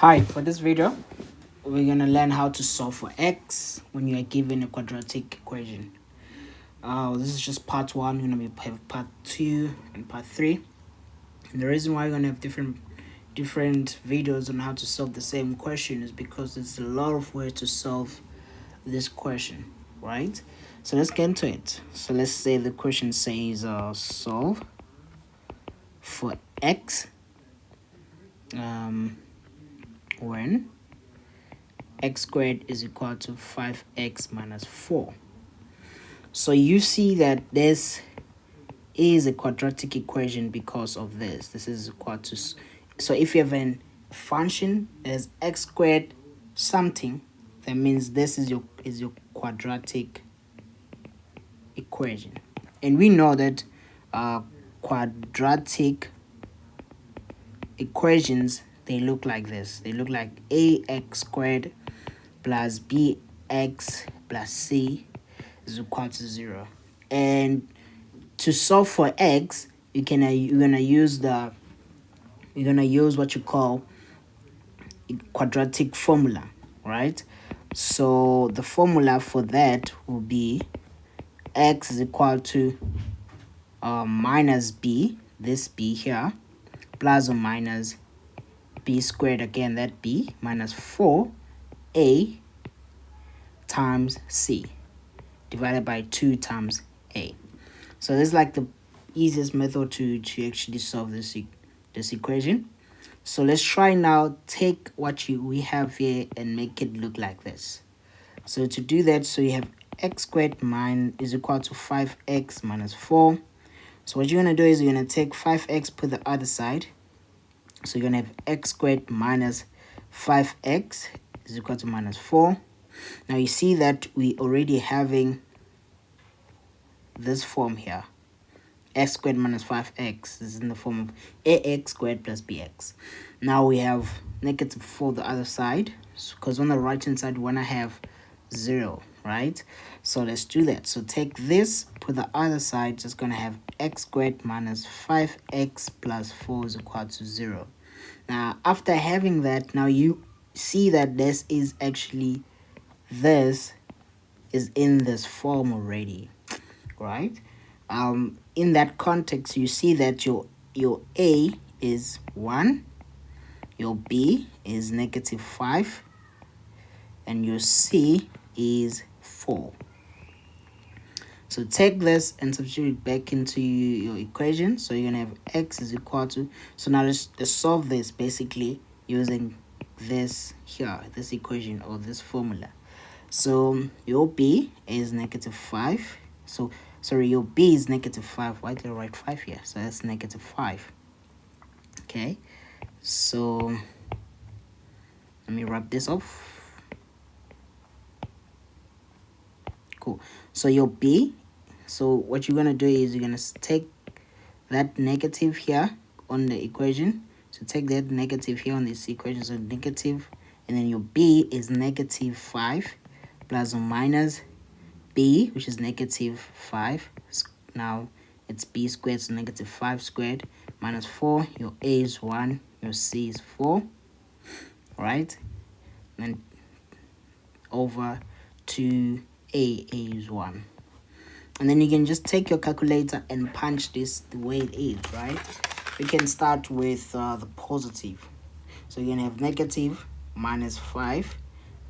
Hi, for this video, we're going to learn how to solve for x when you are given a quadratic equation. This is just part 1. We're going to have part 2 and part 3. And the reason why we're going to have different videos on how to solve the same question is because there's a lot of ways to solve this question, right? So let's get into it. So let's say the question says solve for x when x squared is equal to 5x minus 4. So you see that this is a quadratic equation because of this. This is equal to, so if you have a function as x squared something, that means this is your quadratic equation. And we know that quadratic equations, they look like this. They look like ax squared plus bx plus c is equal to 0. And to solve for x, you're gonna use what you call a quadratic formula, right? So the formula for that will be x is equal to minus b, this b here, plus or minus b squared, again that b, minus 4a times c divided by 2 times a. So this is like the easiest method to actually solve this equation. So let's try now, take what we have here and make it look like this. So to do that, so you have x squared is equal to 5x minus 4. So what you're going to do is you're going to take 5x, put the other side. So you're going to have x squared minus 5x is equal to minus 4. Now you see that we already having this form here. X squared minus 5x is in the form of ax squared plus bx. Now we have negative 4 the other side, because on the right hand side we want to have 0, right? So let's do that. So take this, put the other side, just going to have x squared minus 5x plus 4 is equal to 0. Now after having that, now you see that this is in this form already, right? In that context, you see that your a is 1, your b is negative 5, and your c is 4. So take this and substitute it back into your equation. So you're going to have x is equal to, so now let's solve this basically using this here, this equation or this formula. So your b is negative 5. So sorry, your b is negative 5. Why did I write 5 here? So that's negative 5. Okay, so let me wrap this off. Cool. So your b, so what you're going to do is you're going to take that negative here on the equation. So take that negative here on this equation, so negative, and then your b is negative 5 plus or minus b, which is negative 5. Now it's b squared, so negative 5 squared minus 4. Your a is 1, your c is 4, right? And then over to a is 1. And then you can just take your calculator and punch this the way it is, right? We can start with the positive. So you're going to have negative minus 5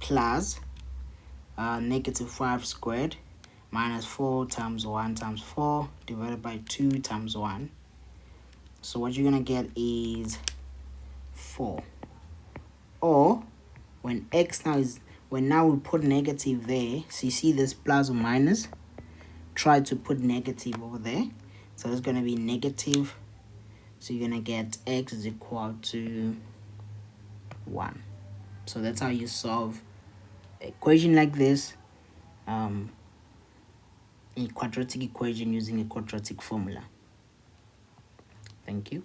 plus negative 5 squared minus 4 times 1 times 4 divided by 2 times 1. So what you're going to get is 4. Or when x now is, when now we put negative there, so you see this plus or minus, try to put negative over there. So it's going to be negative. So you're going to get x is equal to 1. So that's how you solve an equation like this, a quadratic equation using a quadratic formula. Thank you.